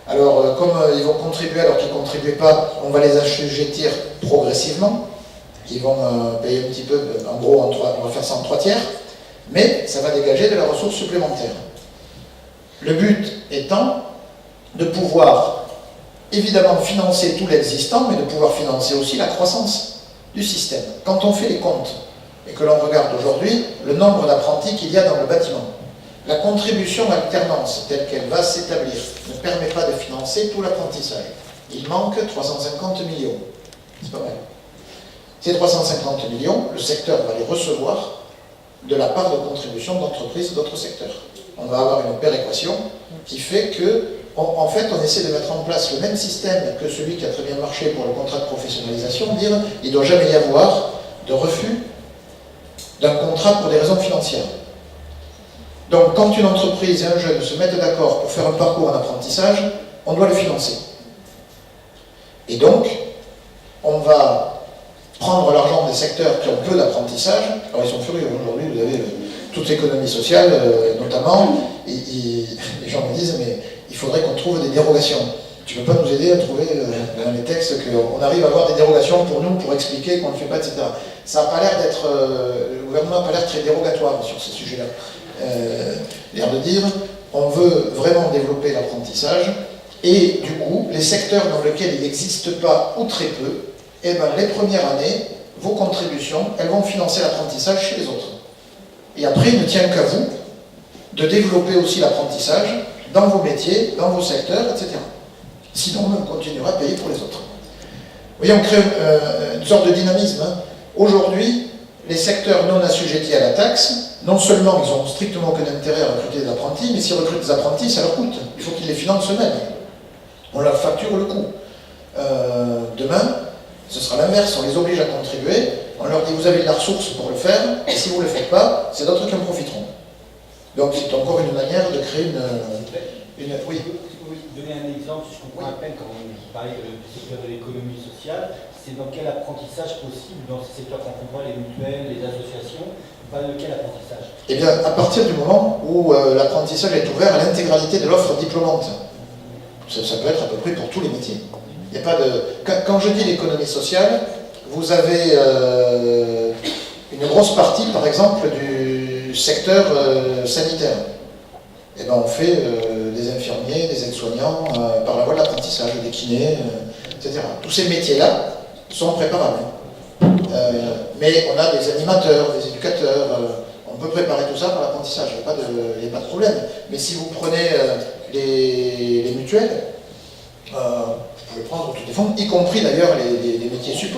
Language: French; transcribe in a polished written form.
Alors, comme ils vont contribuer alors qu'ils ne contribuaient pas, on va les assujettir progressivement. Ils vont payer un petit peu, en gros, on va faire ça en 3 tiers, mais ça va dégager de la ressource supplémentaire. Le but étant de pouvoir, évidemment, financer tout l'existant, mais de pouvoir financer aussi la croissance du système. Quand on fait les comptes, et que l'on regarde aujourd'hui le nombre d'apprentis qu'il y a dans le bâtiment, la contribution alternance telle qu'elle va s'établir ne permet pas de financer tout l'apprentissage. Il manque 350 millions. C'est pas mal. Ces 350 millions, le secteur va les recevoir de la part de contribution d'entreprises d'autres secteurs. On va avoir une péréquation qui fait que, en fait, on essaie de mettre en place le même système que celui qui a très bien marché pour le contrat de professionnalisation, dire il ne doit jamais y avoir de refus d'un contrat pour des raisons financières. Donc, quand une entreprise et un jeune se mettent d'accord pour faire un parcours en apprentissage, on doit le financer. Et donc, on va prendre l'argent des secteurs qui ont peu d'apprentissage. Alors, ils sont furieux. Aujourd'hui, vous avez toute l'économie sociale, notamment, les gens me disent, mais il faudrait qu'on trouve des dérogations. Tu ne peux pas nous aider à trouver dans les textes qu'on arrive à avoir des dérogations pour nous, pour expliquer qu'on ne le fait pas, etc. Ça n'a pas l'air d'être... le gouvernement n'a pas l'air très dérogatoire sur ces sujets-là. L'air de dire, on veut vraiment développer l'apprentissage, et du coup, les secteurs dans lesquels il n'existe pas ou très peu, eh ben, les premières années, vos contributions, elles vont financer l'apprentissage chez les autres. Et après, il ne tient qu'à vous de développer aussi l'apprentissage dans vos métiers, dans vos secteurs, etc. Sinon, on continuera à payer pour les autres. Vous voyez, on crée une sorte de dynamisme. Hein. Aujourd'hui, les secteurs non assujettis à la taxe, non seulement ils n'ont strictement aucun intérêt à recruter des apprentis, mais s'ils recrutent des apprentis, ça leur coûte. Il faut qu'ils les financent eux-mêmes. On leur facture le coût. Demain, ce sera l'inverse, on les oblige à contribuer, on leur dit vous avez de la ressource pour le faire, et si vous ne le faites pas, c'est d'autres qui en profiteront. Donc c'est encore une manière de créer une... Oui. Donner un exemple, si je comprends à peine, quand vous parlez du secteur de l'économie sociale, c'est dans quel apprentissage possible dans ces secteurs qu'on comprend, les mutuelles, les associations, pas de quel apprentissage? Eh bien, à partir du moment où l'apprentissage est ouvert à l'intégralité de l'offre diplômante, ça peut être à peu près pour tous les métiers. Il n'y a pas de... Quand je dis l'économie sociale, vous avez une grosse partie, par exemple, du secteur sanitaire. Eh ben, on fait des infirmiers, des aides-soignants par la voie de l'apprentissage, des kinés, etc. Tous ces métiers-là sont préparables. Mais on a des animateurs, des éducateurs, on peut préparer tout ça par l'apprentissage, il n'y a pas de problème. Mais si vous prenez les mutuelles, vous pouvez prendre tous les fonds, y compris d'ailleurs les métiers support.